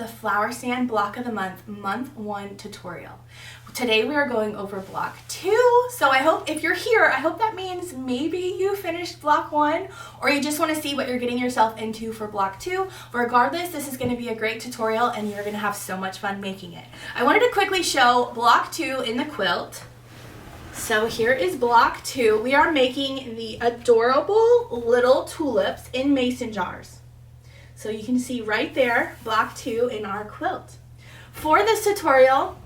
the Flower Stand Block of the Month, Month 1 tutorial. Today we are going over Block 2, so I hope if you're here, I hope that means maybe you finished Block 1 or you just want to see what you're getting yourself into for Block 2. Regardless, this is going to be a great tutorial and you're going to have so much fun making it. I wanted to quickly show Block 2 in the quilt. So here is Block 2. We are making the adorable little tulips in mason jars. So you can see right there, Block 2 in our quilt. For this tutorial,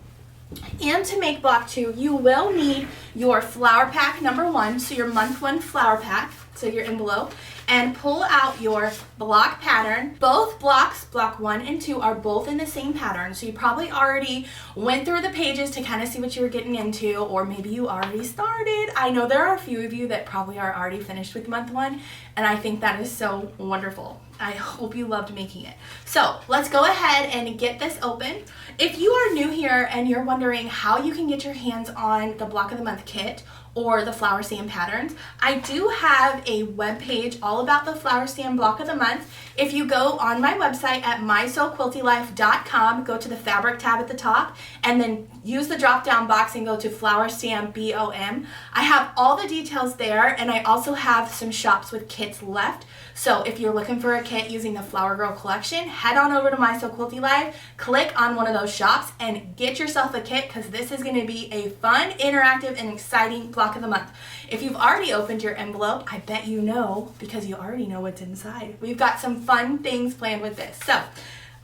and to make Block 2, you will need your flower pack number 1, so your month 1 flower pack, so your envelope, and pull out your block pattern. Both blocks, Block 1 and 2, are both in the same pattern, so you probably already went through the pages to kind of see what you were getting into, or maybe you already started. I know there are a few of you that probably are already finished with month 1, and I think that is so wonderful. I hope you loved making it. So let's go ahead and get this open. If you are new here and you're wondering how you can get your hands on the Block of the Month kit or the Flower Stand patterns, I do have a web page all about the Flower Stand Block of the Month. If you go on my website at mysoquiltylife.com, go to the fabric tab at the top, and then use the drop down box and go to Flower Stand BOM. I have all the details there, and I also have some shops with kits left. So if you're looking for a kit using the Flower Girl collection, head on over to My So Quilty Life, click on one of those shops, and get yourself a kit, because this is going to be a fun, interactive, and exciting Block of the Month. If you've already opened your envelope, I bet you know, because you already know what's inside. We've got some fun things planned with this. So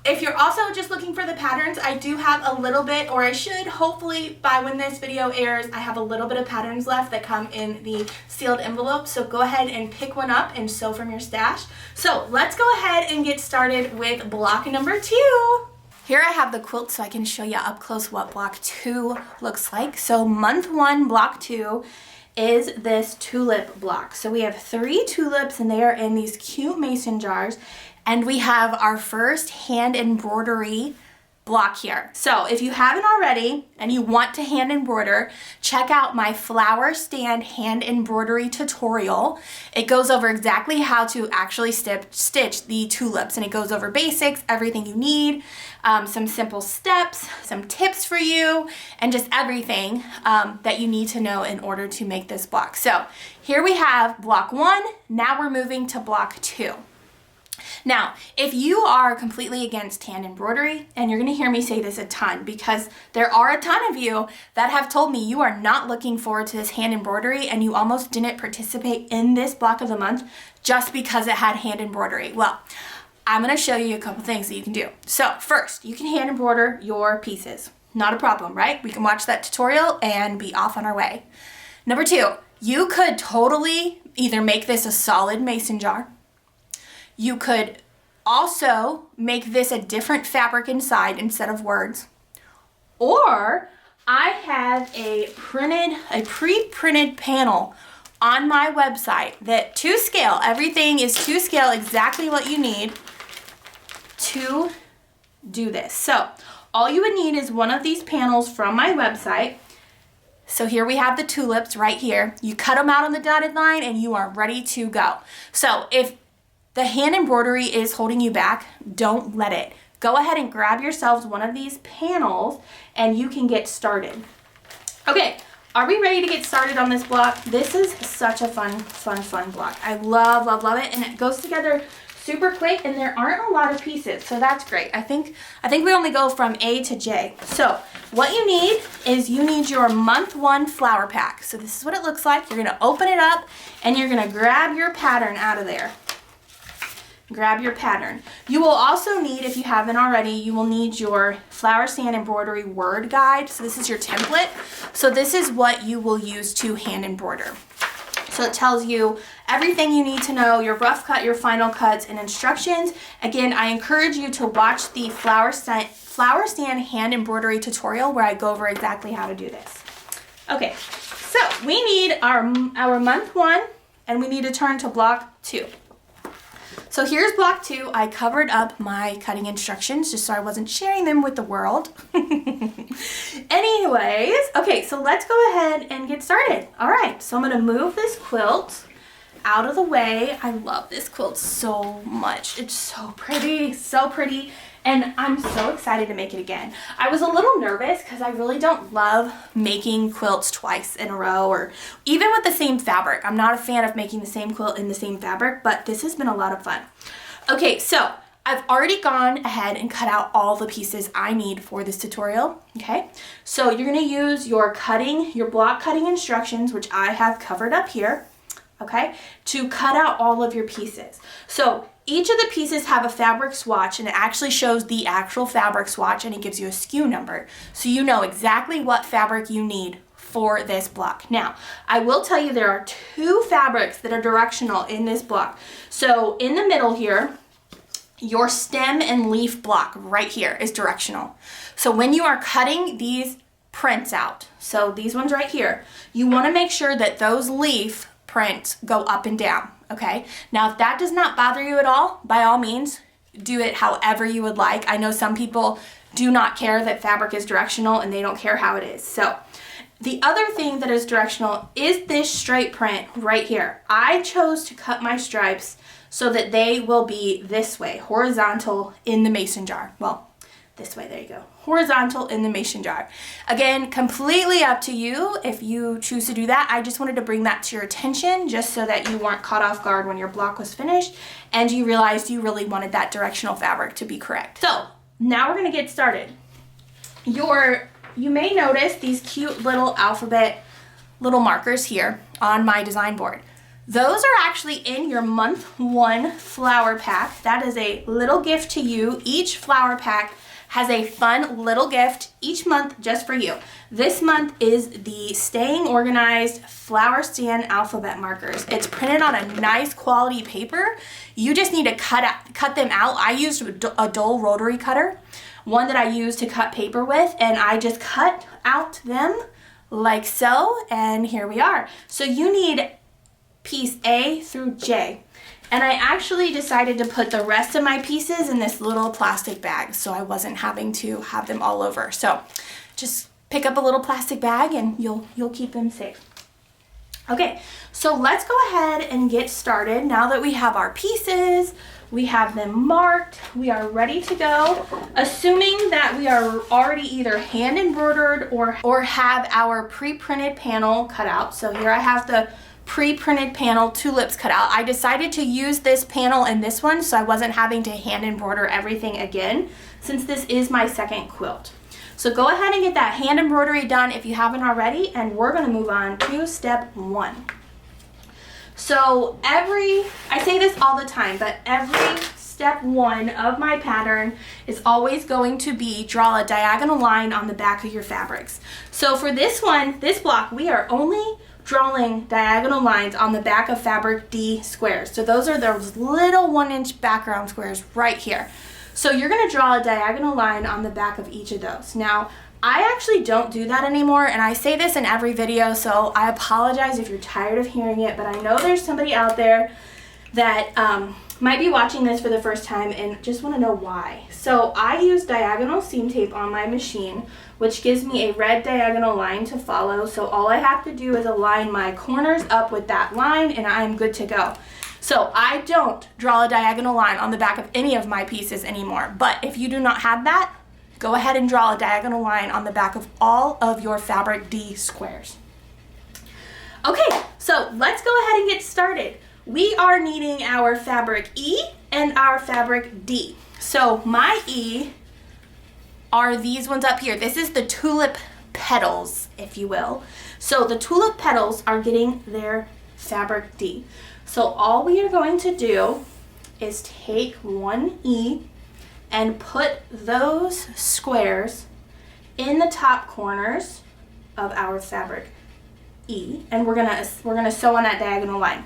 if you're also just looking for the patterns, I do have a little bit, or I should, hopefully by when this video airs, I have a little bit of patterns left that come in the sealed envelope. So go ahead and pick one up and sew from your stash. So let's go ahead and get started with block number 2. Here I have the quilt so I can show you up close what Block 2 looks like. So month 1, Block 2 is this tulip block. So we have 3 tulips and they are in these cute mason jars. And we have our first hand embroidery block here. So if you haven't already and you want to hand embroider, check out my Flower Stand hand embroidery tutorial. It goes over exactly how to actually stitch the tulips, and it goes over basics, everything you need, some simple steps, some tips for you, and just everything that you need to know in order to make this block. So here we have Block 1. Now we're moving to Block 2. Now, if you are completely against hand embroidery, and you're going to hear me say this a ton because there are a ton of you that have told me you are not looking forward to this hand embroidery and you almost didn't participate in this Block of the Month just because it had hand embroidery. Well, I'm going to show you a couple things that you can do. So first, you can hand embroider your pieces. Not a problem, right? We can watch that tutorial and be off on our way. Number 2, you could totally either make this a solid mason jar. You could also make this a different fabric inside instead of words. Or I have a pre-printed panel on my website that to scale, everything is to scale exactly what you need to do this. So all you would need is one of these panels from my website. So here we have the tulips right here. You cut them out on the dotted line and you are ready to go. So if the hand embroidery is holding you back, don't let it. Go ahead and grab yourselves one of these panels and you can get started. Okay, are we ready to get started on this block? This is such a fun block. I love it, and it goes together super quick, and there aren't a lot of pieces, so that's great. I think we only go from A to J. So what you need is you need your month 1 flower pack. So this is what it looks like. You're gonna open it up and you're gonna grab your pattern out of there. Grab your pattern. You will also need, if you haven't already, you will need your Flower Stand embroidery word guide. So this is your template. So this is what you will use to hand embroider. So it tells you everything you need to know, your rough cut, your final cuts, and instructions. Again, I encourage you to watch the Flower Stand hand embroidery tutorial where I go over exactly how to do this. Okay, so we need our month 1, and we need to turn to Block 2. So here's Block 2. I covered up my cutting instructions just so I wasn't sharing them with the world. Anyways, okay, so let's go ahead and get started. All right, so I'm gonna move this quilt out of the way. I love this quilt so much. It's so pretty, and I'm so excited to make it again. I was a little nervous because I really don't love making quilts twice in a row, or even with the same fabric. I'm not a fan of making the same quilt in the same fabric, but this has been a lot of fun. Okay, so I've already gone ahead and cut out all the pieces I need for this tutorial, okay? So you're gonna use your block cutting instructions, which I have covered up here, okay, to cut out all of your pieces. So each of the pieces have a fabric swatch, and it actually shows the actual fabric swatch, and it gives you a SKU number. So you know exactly what fabric you need for this block. Now, I will tell you there are 2 fabrics that are directional in this block. So in the middle here, your stem and leaf block right here is directional. So when you are cutting these prints out, so these ones right here, you want to make sure that those leaf prints go up and down, okay? Now, if that does not bother you at all, by all means, do it however you would like. I know some people do not care that fabric is directional and they don't care how it is. So the other thing that is directional is this straight print right here. I chose to cut my stripes so that they will be this way, horizontal in the mason jar. Well, this way, there you go. Horizontal in the mason jar. Again, completely up to you if you choose to do that. I just wanted to bring that to your attention just so that you weren't caught off guard when your block was finished and you realized you really wanted that directional fabric to be correct. So now we're gonna get started. You may notice these cute little alphabet little markers here on my design board. Those are actually in your month 1 flower pack. That is a little gift to you. Each flower pack has a fun little gift each month just for you. This month is the Staying Organized Flower Stand alphabet markers. It's printed on a nice quality paper. You just need to cut them out. I used a dull rotary cutter, one that I use to cut paper with, and I just cut out them like so, and here we are. So you need piece A through J. And I actually decided to put the rest of my pieces in this little plastic bag so I wasn't having to have them all over. So just pick up a little plastic bag and you'll keep them safe. Okay, so let's go ahead and get started. Now that we have our pieces, we have them marked, we are ready to go, assuming that we are already either hand embroidered or have our pre-printed panel cut out. So here I have the pre-printed panel tulips cut out. I decided to use this panel and this one so I wasn't having to hand embroider everything again, since this is my second quilt. So go ahead and get that hand embroidery done if you haven't already, and we're going to move on to step 1. So I say this all the time, but every step 1 of my pattern is always going to be draw a diagonal line on the back of your fabrics. So for this one, this block, we are only drawing diagonal lines on the back of fabric D squares. So those are those little 1-inch background squares right here. So you're gonna draw a diagonal line on the back of each of those. Now, I actually don't do that anymore, and I say this in every video, so I apologize if you're tired of hearing it, but I know there's somebody out there that might be watching this for the first time and just wanna know why. So I use diagonal seam tape on my machine, which gives me a red diagonal line to follow. So all I have to do is align my corners up with that line and I'm good to go. So I don't draw a diagonal line on the back of any of my pieces anymore. But if you do not have that, go ahead and draw a diagonal line on the back of all of your fabric D squares. Okay, so let's go ahead and get started. We are needing our fabric E and our fabric D. So my E are these ones up here. This is the tulip petals, if you will. So the tulip petals are getting their fabric D. So all we are going to do is take one E and put those squares in the top corners of our fabric E, and we're gonna sew on that diagonal line.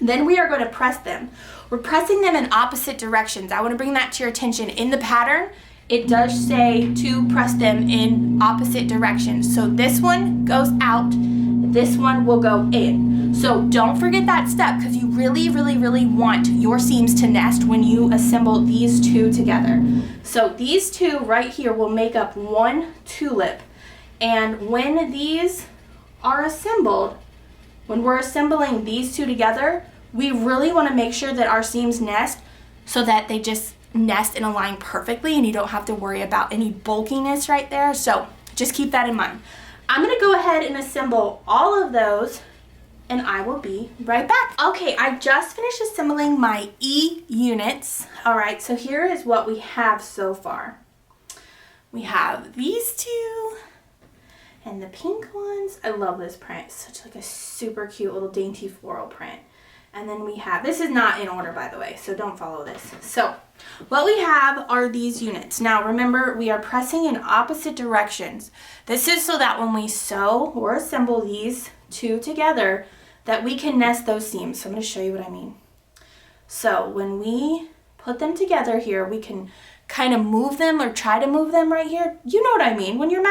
Then we are going to press them. We're pressing them in opposite directions. I want to bring that to your attention. In the pattern, it does say to press them in opposite directions. So this one goes out, this one will go in. So don't forget that step, because you really, really, really want your seams to nest when you assemble these two together. So these two right here will make up one tulip. And when these are assembled, when we're assembling these two together, we really want to make sure that our seams nest so that they just nest and align perfectly and you don't have to worry about any bulkiness right there. So just keep that in mind. I'm gonna go ahead and assemble all of those and I will be right back. Okay, I just finished assembling my E units. All right, so here is what we have so far. We have these two and the pink ones. I love this print. Such like a super cute little dainty floral print. And then we have, this is not in order by the way, so don't follow this. So what we have are these units. Now remember, we are pressing in opposite directions. This is so that when we sew or assemble these two together, that we can nest those seams. So I'm going to show you what I mean. So when we put them together here, we can kind of move them or try to move them right here. You know what I mean. When you're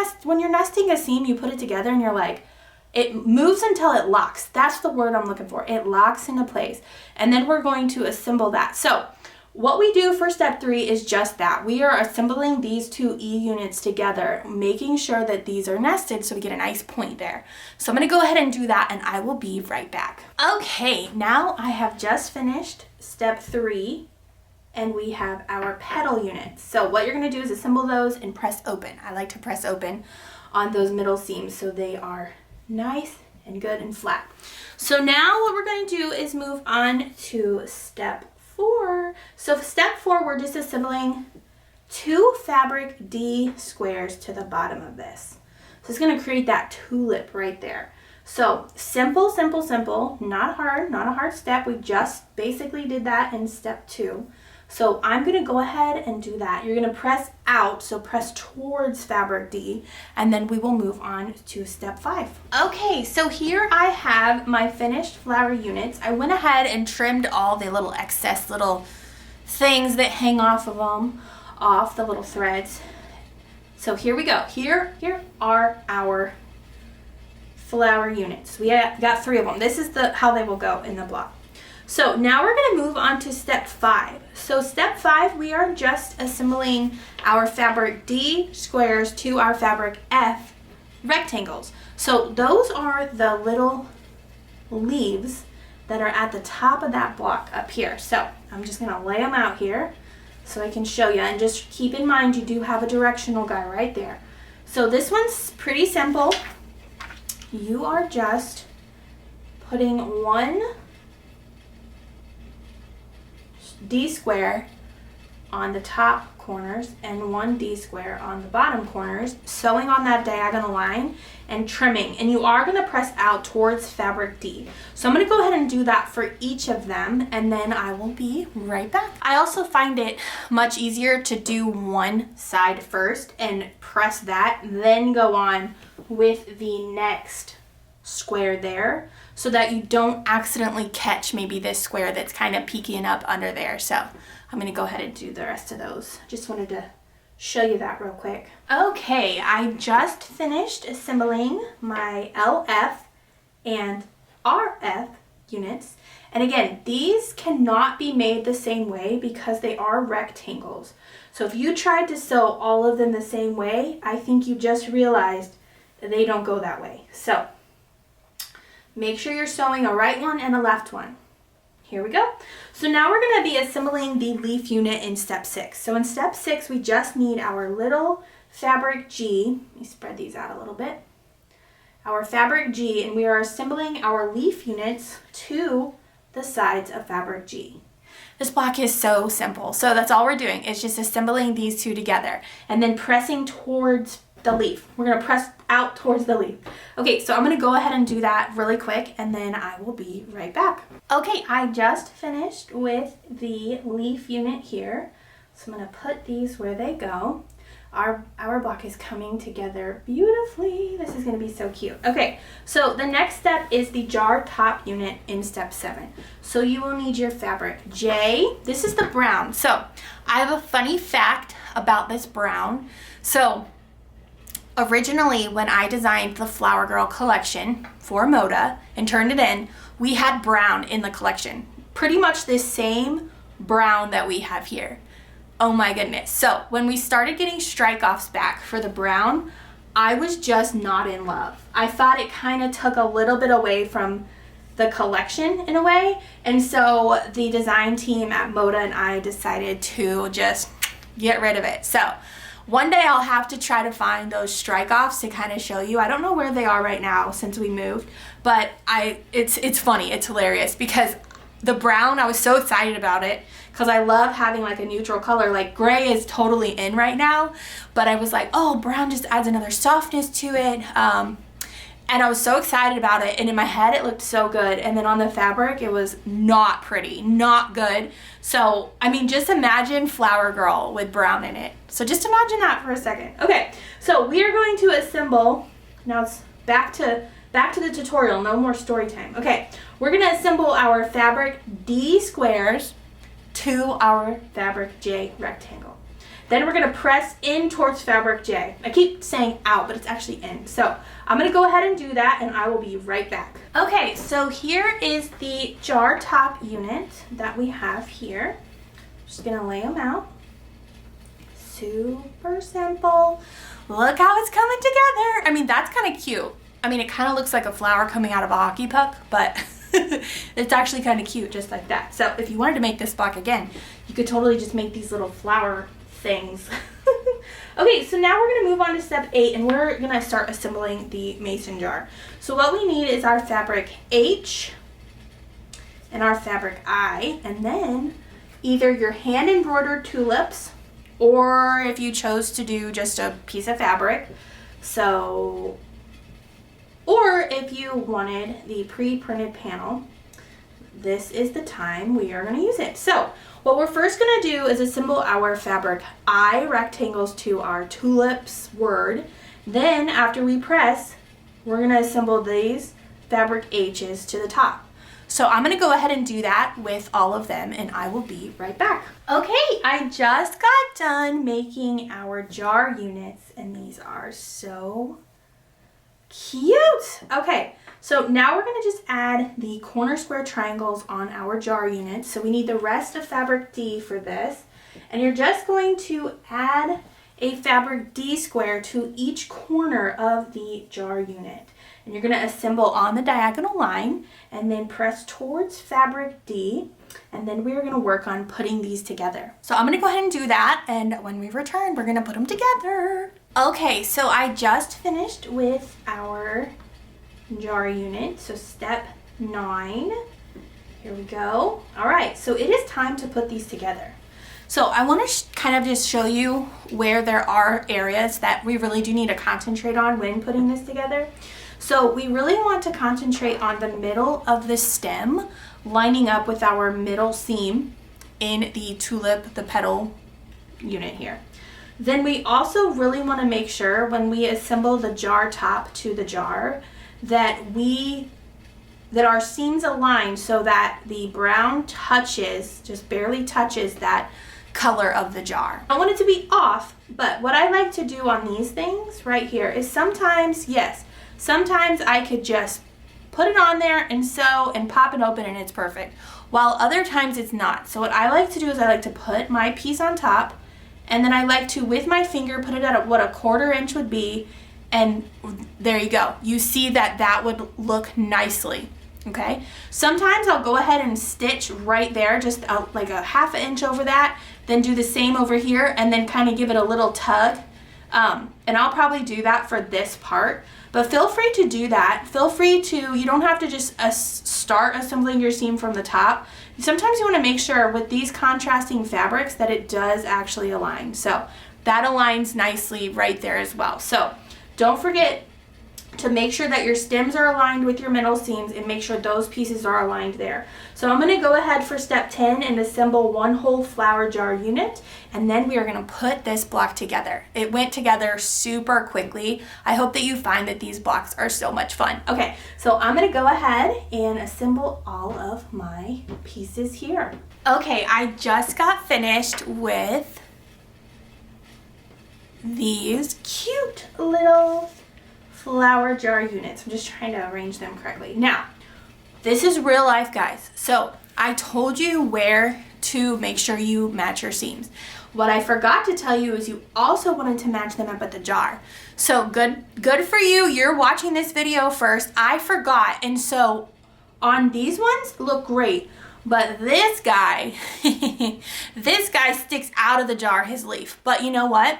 nesting a seam, you put it together and you're like, it moves until it locks. That's the word I'm looking for. It locks into place. And then we're going to assemble that. So what we do for step 3 is just that. We are assembling these two E units together, making sure that these are nested so we get a nice point there. So I'm going to go ahead and do that and I will be right back. Okay, now I have just finished step 3 and we have our petal units. So what you're going to do is assemble those and press open. I like to press open on those middle seams so they are nice and good and flat. So now what we're going to do is move on to step 4. So for step 4, we're just assembling 2 fabric D squares to the bottom of this. So it's going to create that tulip right there. So simple, simple, simple, not hard, not a hard step. We just basically did that in step 2. So I'm going to go ahead and do that. You're going to press out, so press towards fabric D, and then we will move on to step 5. Okay, so here I have my finished flower units. I went ahead and trimmed all the little excess little things that hang off of them, off the little threads. So here we go. Here are our flower units. We got 3 of them. This is how they will go in the block. So now we're going to move on to step 5. So step 5, we are just assembling our fabric D squares to our fabric F rectangles. So those are the little leaves that are at the top of that block up here. So I'm just going to lay them out here so I can show you. And just keep in mind, you do have a directional guide right there. So this one's pretty simple. You are just putting 1 D square on the top corners and 1 D square on the bottom corners, sewing on that diagonal line and trimming. And you are going to press out towards fabric D. So I'm going to go ahead and do that for each of them and then I will be right back. I also find it much easier to do one side first and press that, then go on with the next square there, so that you don't accidentally catch maybe this square that's kind of peeking up under there. So I'm going to go ahead and do the rest of those. Just wanted to show you that real quick. Okay, I just finished assembling my LF and RF units. And again, these cannot be made the same way because they are rectangles. So if you tried to sew all of them the same way, I think you just realized that they don't go that way. So make sure you're sewing a right one and a left one. Here we go. So now we're going to be assembling the leaf unit in step 6. So in step 6, we just need our little fabric G. Let me spread these out a little bit. Our fabric G, and we are assembling our leaf units to the sides of fabric G. This block is so simple. So that's all we're doing, is just assembling these two together and then pressing towards the leaf. We're going to press out towards the leaf. Okay, so I'm going to go ahead and do that really quick and then I will be right back. Okay, I just finished with the leaf unit here. So I'm going to put these where they go. Our block is coming together beautifully. This is going to be so cute. Okay, so the next step is the jar top unit in step 7. So you will need your fabric J. This is the brown. So I have a funny fact about this brown. So originally, when I designed the Flower Girl collection for Moda and turned it in, we had brown in the collection. Pretty much the same brown that we have here. Oh my goodness. So when we started getting strike-offs back for the brown, I was just not in love. I thought it kind of took a little bit away from the collection in a way. And so the design team at Moda and I decided to just get rid of it. So one day I'll have to try to find those strike offs to kind of show you. I don't know where they are right now since we moved, but it's funny, it's hilarious, because the brown, I was so excited about it because I love having like a neutral color. Like gray is totally in right now, but I was like, oh, brown just adds another softness to it. And I was so excited about it, and in my head it looked so good, and then on the fabric it was not pretty, not good. So I mean, just imagine Flower Girl with brown in it. So just imagine that for a second. Okay, so we are going to assemble. Now it's back to the tutorial, no more story time. Okay, we're gonna assemble our fabric D squares to our fabric J rectangle. Then we're gonna press in towards fabric J. I keep saying out, but it's actually in. So I'm gonna go ahead and do that, and I will be right back. Okay, so here is the jar top unit that we have here. Just gonna lay them out. Super simple. Look how it's coming together. I mean, that's kind of cute. I mean, it kind of looks like a flower coming out of a hockey puck, but it's actually kind of cute just like that. So if you wanted to make this block again, you could totally just make these little flower things. Okay, so now we're going to move on to step 8, and we're going to start assembling the mason jar. So what we need is our fabric H and our fabric I, and then either your hand embroidered tulips, or if you chose to do just a piece of fabric, so, or if you wanted the pre-printed panel, this is the time we are going to use it. So what we're first going to do is assemble our fabric I rectangles to our tulips word. Then after we press, we're going to assemble these fabric H's to the top. So I'm going to go ahead and do that with all of them, and I will be right back. Okay, I just got done making our jar units, and these are so cute. Okay, so now we're going to just add the corner square triangles on our jar units. So we need the rest of fabric D for this, and you're just going to add a fabric D square to each corner of the jar unit. And you're going to assemble on the diagonal line and then press towards fabric D, and then we're going to work on putting these together. So I'm going to go ahead and do that, and when we return, we're going to put them together. Okay, so I just finished with our jar unit, so step 9. Here we go. All right, so it is time to put these together. So I want to kind of just show you where there are areas that we really do need to concentrate on when putting this together. So we really want to concentrate on the middle of the stem, lining up with our middle seam in the tulip, the petal unit here. Then we also really want to make sure when we assemble the jar top to the jar that our seams align so that the brown touches, just barely touches that color of the jar. I want it to be off, but what I like to do on these things right here is sometimes, yes, sometimes I could just put it on there and sew and pop it open and it's perfect, while other times it's not. So what I like to do is I like to put my piece on top, and then I like to, with my finger, put it at what a 1/4 inch would be, and there you go. You see that that would look nicely, okay? Sometimes I'll go ahead and stitch right there, just like a 1/2 inch over that, then do the same over here, and then kind of give it a little tug. And I'll probably do that for this part, but feel free to do that. Feel free to, you don't have to just start assembling your seam from the top. Sometimes you want to make sure with these contrasting fabrics that it does actually align. So that aligns nicely right there as well. So don't forget to make sure that your stems are aligned with your middle seams and make sure those pieces are aligned there. So I'm going to go ahead for step 10 and assemble one whole flower jar unit, and then we are going to put this block together. It went together super quickly. I hope that you find that these blocks are so much fun. Okay, so I'm going to go ahead and assemble all of my pieces here. Okay, I just got finished with these cute little flower jar units. I'm just trying to arrange them correctly. Now, this is real life, guys. So I told you where to make sure you match your seams. What I forgot to tell you is you also wanted to match them up at the jar. So good for you. You're watching this video first. I forgot, and so on these ones look great, but this guy, this guy sticks out of the jar, his leaf. But you know what?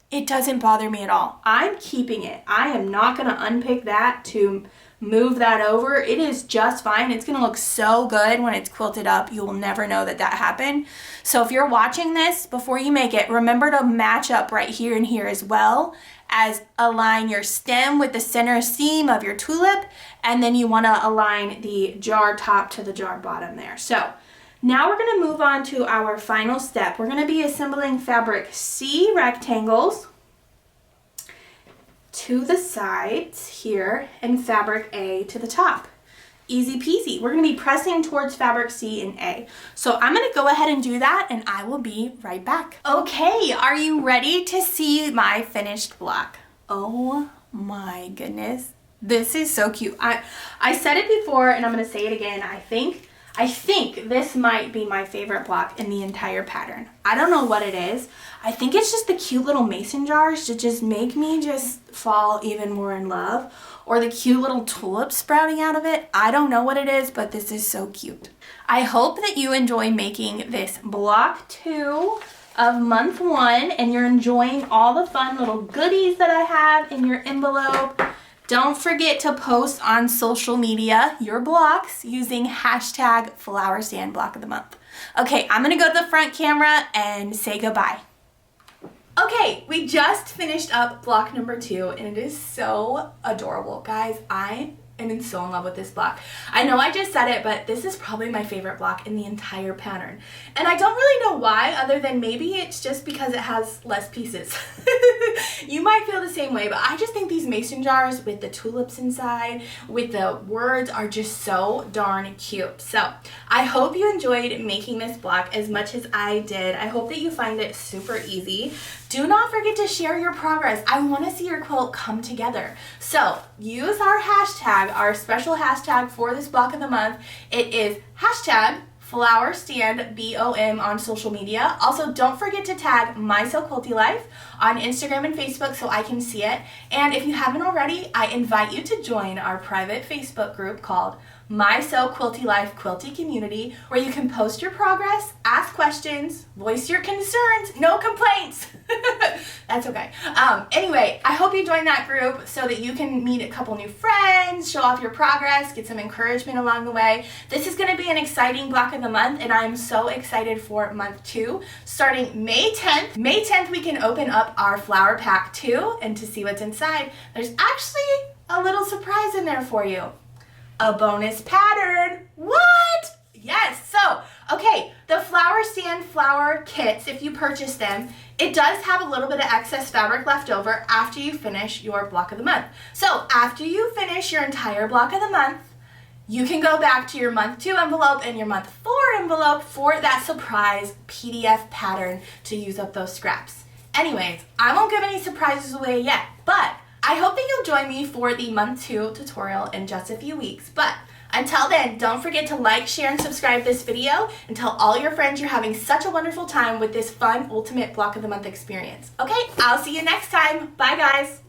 It doesn't bother me at all. I'm keeping it. I am not gonna unpick that to move that over. It is just fine. It's gonna look so good when it's quilted up. You will never know that that happened. So if you're watching this, before you make it, remember to match up right here and here, as well as align your stem with the center seam of your tulip, and then you wanna align the jar top to the jar bottom there. So now we're gonna move on to our final step. We're gonna be assembling fabric C rectangles to the sides here and fabric A to the top. Easy peasy. We're gonna be pressing towards fabric C and A. So I'm gonna go ahead and do that, and I will be right back. Okay, are you ready to see my finished block? Oh my goodness. This is so cute. I said it before and I'm gonna say it again. I think this might be my favorite block in the entire pattern. I don't know what it is. I think it's just the cute little mason jars that just make me just fall even more in love, or the cute little tulips sprouting out of it. I don't know what it is, but this is so cute. I hope that you enjoy making this block 2 of month 1 and you're enjoying all the fun little goodies that I have in your envelope. Don't forget to post on social media your blocks using hashtag Flower Stand Block of the Month. Okay, I'm gonna go to the front camera and say goodbye. Okay, we just finished up block number 2 and it is so adorable. Guys, I am so in love with this block. I know I just said it, but this is probably my favorite block in the entire pattern. And I don't really know why, other than maybe it's just because it has less pieces. You might feel the same way, but I just think these mason jars with the tulips inside, with the words, are just so darn cute. So I hope you enjoyed making this block as much as I did. I hope that you find it super easy. Do not forget to share your progress. I want to see your quilt come together. So use our hashtag, our special hashtag for this block of the month. It is hashtag Flower Stand BOM on social media. Also, don't forget to tag My So Quilty Life on Instagram and Facebook so I can see it. And if you haven't already, I invite you to join our private Facebook group called My So Quilty Life Quilty Community, where you can post your progress, ask questions, voice your concerns, no complaints. That's okay. Anyway, I hope you join that group so that you can meet a couple new friends, show off your progress, get some encouragement along the way. This is going to be an exciting block of the month, and I'm so excited for month 2. Starting May 10th. May 10th, we can open up our flower pack 2, and to see what's inside, there's actually a little surprise in there for you. A bonus pattern. What? Yes. So, okay, the Flower Stand flower kits, if you purchase them, it does have a little bit of excess fabric left over after you finish your block of the month. So, after you finish your entire block of the month, you can go back to your month 2 envelope and your month 4 envelope for that surprise PDF pattern to use up those scraps. Anyways, I won't give any surprises away yet, but I hope that you'll join me for the month 2 tutorial in just a few weeks. But until then, don't forget to like, share, and subscribe this video, and tell all your friends you're having such a wonderful time with this fun ultimate block of the month experience. Okay, I'll see you next time. Bye guys.